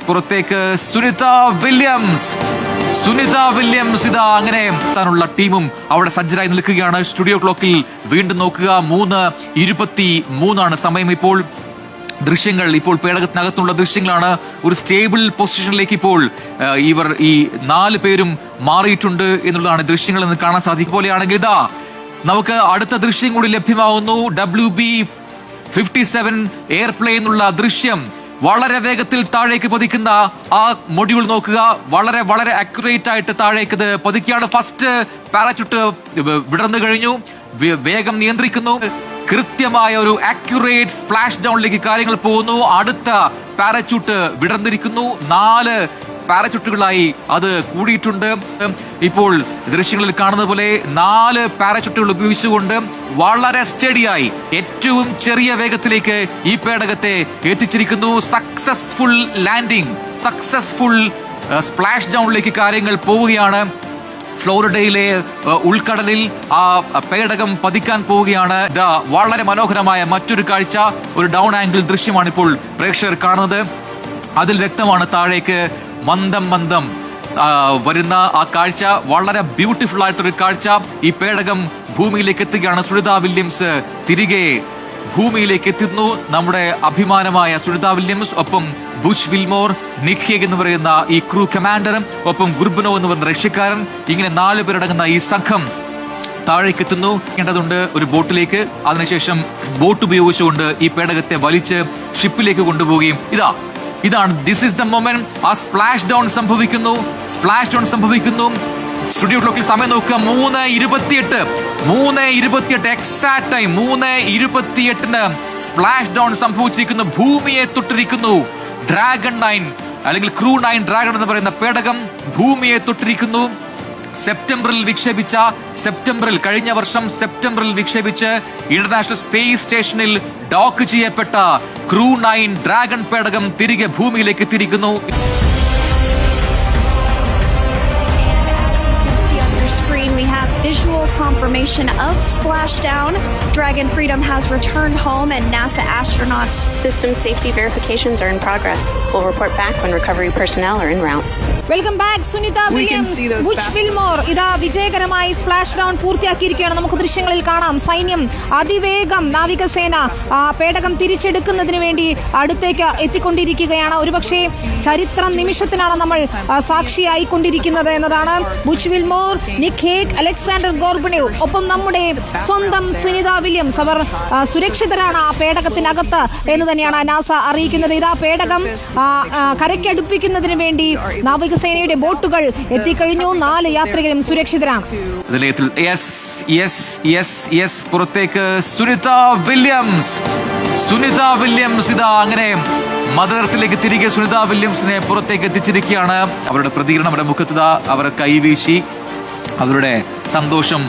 പുറത്തേക്ക് സുനിത വില്യംസ് ഇതാ അങ്ങനെ എത്താനുള്ള ടീമും അവിടെ സജ്ജരായി നിൽക്കുകയാണ്. സ്റ്റുഡിയോ ക്ലോക്കിൽ വീണ്ടും നോക്കുക, 3:23 സമയം. ഇപ്പോൾ ദൃശ്യങ്ങൾ, ഇപ്പോൾ പേടകത്തിനകത്തുള്ള ദൃശ്യങ്ങളാണ്. ഒരു സ്റ്റേബിൾ പൊസിഷനിലേക്ക് ഇപ്പോൾ ഇവർ ഈ 4 പേരും മാറിയിട്ടുണ്ട് എന്നുള്ളതാണ് ദൃശ്യങ്ങളിൽ നിന്ന് കാണാൻ സാധിക്കും. പോലെയാണെങ്കിൽ ഇതാ നമുക്ക് അടുത്ത ദൃശ്യം കൂടി ലഭ്യമാവുന്നു. WB-57 എയർപ്ലെയിനുള്ള ദൃശ്യം. വളരെ വേഗത്തിൽ താഴേക്ക് പതിക്കുന്ന ആ മൊഡ്യൂൾ നോക്കുക. വളരെ വളരെ അക്യുറേറ്റ് ആയിട്ട് താഴേക്ക് ഇത് പതിക്കുകയാണ്. ഫസ്റ്റ് പാരച്യൂട്ട് വിടർന്നു കഴിഞ്ഞു, വേഗം നിയന്ത്രിക്കുന്നു. കൃത്യമായ ഒരു അക്യുറേറ്റ് സ്പ്ലാഷ് ഡൗണിലേക്ക് കാര്യങ്ങൾ പോകുന്നു. അടുത്ത പാരച്യൂട്ട് വിടർന്നിരിക്കുന്നു. 4 പാരച്യൂട്ടുകളായി അത് കൂടിയിട്ടുണ്ട്. ഇപ്പോൾ ദൃശ്യങ്ങളിൽ കാണുന്ന പോലെ 4 പാരച്യൂട്ടുകൾ ഉപയോഗിച്ചുകൊണ്ട് വളരെ സ്റ്റഡിയായി ഏറ്റവും ചെറിയ വേഗത്തിലേക്ക് ഈ പേടകത്തെ എത്തിച്ചിരിക്കുന്നു. സക്സസ്ഫുൾ ലാൻഡിംഗ്, സക്സസ്ഫുൾ സ്പ്ലാഷ് ഡൗണിലേക്ക് കാര്യങ്ങൾ പോവുകയാണ്. ഫ്ലോറിഡയിലെ ഉൾക്കടലിൽ ആ പേടകം പതിക്കാൻ പോവുകയാണ്. വളരെ മനോഹരമായ മറ്റൊരു കാഴ്ച, ഒരു ഡൗൺ ആംഗിൾ ദൃശ്യമാണ് ഇപ്പോൾ പ്രേക്ഷകർ കാണുന്നത്. അതിൽ വ്യക്തമാണ് താഴേക്ക് മന്ദം വരുന്ന ആ കാഴ്ച. വളരെ ബ്യൂട്ടിഫുൾ ആയിട്ടൊരു കാഴ്ച. ഈ പേടകം ഭൂമിയിലേക്ക് എത്തുകയാണ്. സുനിത വില്യംസ് തിരികെ ഭൂമിയിലേക്ക് എത്തുന്നു. നമ്മുടെ അഭിമാനമായ സുനിത വില്യംസ്, ഒപ്പം ബുച്ച് വിൽമോർ, നിക് ഹേഗ് എന്ന് പറയുന്ന ഈ ക്രൂ കമാൻഡറും, ഒപ്പം ഗുർബനോ എന്ന് പറയുന്ന റഷ്യക്കാരൻ, ഇങ്ങനെ 4 പേരടങ്ങുന്ന ഈ സംഘം താഴേക്ക് എത്തുന്നു. േണ്ടതുണ്ട് ഒരു ബോട്ടിലേക്ക്. അതിനുശേഷം ബോട്ട് ഉപയോഗിച്ചുകൊണ്ട് ഈ പേടകത്തെ വലിച്ച് ഷിപ്പിലേക്ക് കൊണ്ടുപോവുകയും ഇതാണ് ദിസ് ഇസ് ദ മൊമെന്റ്. ആ സ്പ്ലാഷ് ഡൗൺ സംഭവിക്കുന്നു. സ്റ്റുഡിയോ ക്ലോക്കിൽ സമയം നോക്കുക, 3:28 എക്സാക്ട് ടൈം. 3:28 സ്പ്ലാഷ് ഡൗൺ സംഭവിച്ചിരിക്കുന്നു. ഭൂമിയെ തൊട്ടിരിക്കുന്നു. ഡ്രാഗൺ 9 അല്ലെങ്കിൽ ക്രൂ 9 ഡ്രാഗൺ എന്ന് പറയുന്ന പേടകം ഭൂമിയെ തൊട്ടിരിക്കുന്നു. കഴിഞ്ഞ വർഷം സെപ്റ്റംബറിൽ വിക്ഷേപിച്ച് ഇന്റർനാഷണൽ സ്പേസ് സ്റ്റേഷനിൽ ഡോക്ക് ചെയ്യപ്പെട്ട ക്രൂ 9 ഡ്രാഗൺ പേടകം തിരികെ ഭൂമിയിലേക്ക് എത്തിയിരിക്കുന്നു. We have visual confirmation of splashdown. Dragon Freedom has returned home and NASA astronauts. System safety verifications are in progress. We'll report back when recovery personnel are en route. Welcome back. Sunita Williams, Butch Wilmore ഇതാ വിജയകരമായി splash down പൂർത്തിയാക്കിയിരിക്കുകയാണ്. നമുക്ക് ദൃശ്യങ്ങളിൽ കാണാം. സൈന്യം അതിവേഗം, നാവികസേന പേടകം തിരിച്ചെടുക്കുന്നതിന് വേണ്ടി അടുത്തേക്ക് എത്തിക്കൊണ്ടിരിക്കുകയാണ്. ഒരുപക്ഷെ ചരിത്ര നിമിഷത്തിനാണ് നമ്മൾ സാക്ഷിയായിക്കൊണ്ടിരിക്കുന്നത് എന്നതാണ്. Butch Wilmore, Nick Hague, Alexander Gorbunov, ഒപ്പം നമ്മുടെ സ്വന്തം സുനിത വില്യംസ്, അവർ സുരക്ഷിതരാണ് ആ പേടകത്തിനകത്ത് എന്ന് തന്നെയാണ് നാസ അറിയിക്കുന്നത്. ഇതാ പേടകം കരയ്ക്കടുപ്പിക്കുന്നതിന് വേണ്ടി നാവികസേനയുടെ ബോട്ടുകൾ എത്തിക്കഴിഞ്ഞു. 4 യാത്രികരും സുരക്ഷിതരാണ്. പുറത്തേക്ക് സുനിത വില്യംസ് ഇതാ അങ്ങനെ മദർത്തിലേക്ക് തിരികെ സുനിത വില്യംസിനെ പുറത്തേക്ക് എത്തിച്ചിരിക്കുകയാണ്. അവരുടെ പ്രതികരണം, അവരുടെ മുഖത്ത് അവർ കൈവീശി അവരുടെ സന്തോഷം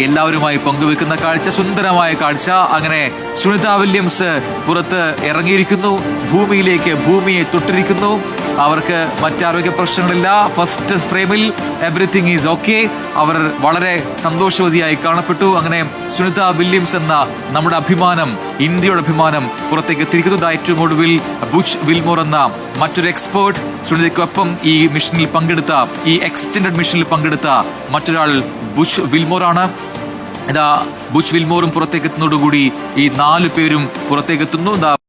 എല്ലാവരുമായി പങ്കുവെക്കുന്ന കാഴ്ച, സുന്ദരമായ കാഴ്ച. അങ്ങനെ സുനിത വില്യംസ് പുറത്ത് ഇറങ്ങിയിരിക്കുന്നു. ഭൂമിയെ തൊട്ടിരിക്കുന്നു. അവർക്ക് മറ്റാരോഗ്യ പ്രശ്നങ്ങളില്ല. ഫസ്റ്റ് ഫ്രെയിമിൽ എവറിത്തിങ് ഈസ് ഓക്കെ. അവർ വളരെ സന്തോഷവതിയായി കാണപ്പെട്ടു. അങ്ങനെ സുനിത വില്യംസ് എന്ന നമ്മുടെ അഭിമാനം, ഇന്ത്യയുടെ അഭിമാനം പുറത്തേക്ക് എത്തിയിരിക്കുന്നു. ഏറ്റവും ഒടുവിൽ ബുച്ച് വിൽമോർ എന്ന മറ്റൊരു എക്സ്പേർട്ട് സുനിതയ്ക്കൊപ്പം ഈ മിഷനിൽ പങ്കെടുത്ത, ഈ എക്സ്റ്റൻഡഡ് മിഷനിൽ പങ്കെടുത്ത മറ്റൊരാൾ ബുച്ച് വിൽമോർ ആണ്. ബുച്ച് വിൽമോറും പുറത്തേക്ക് എത്തുന്നതോടുകൂടി ഈ 4 പേരും പുറത്തേക്ക് എത്തുന്നു.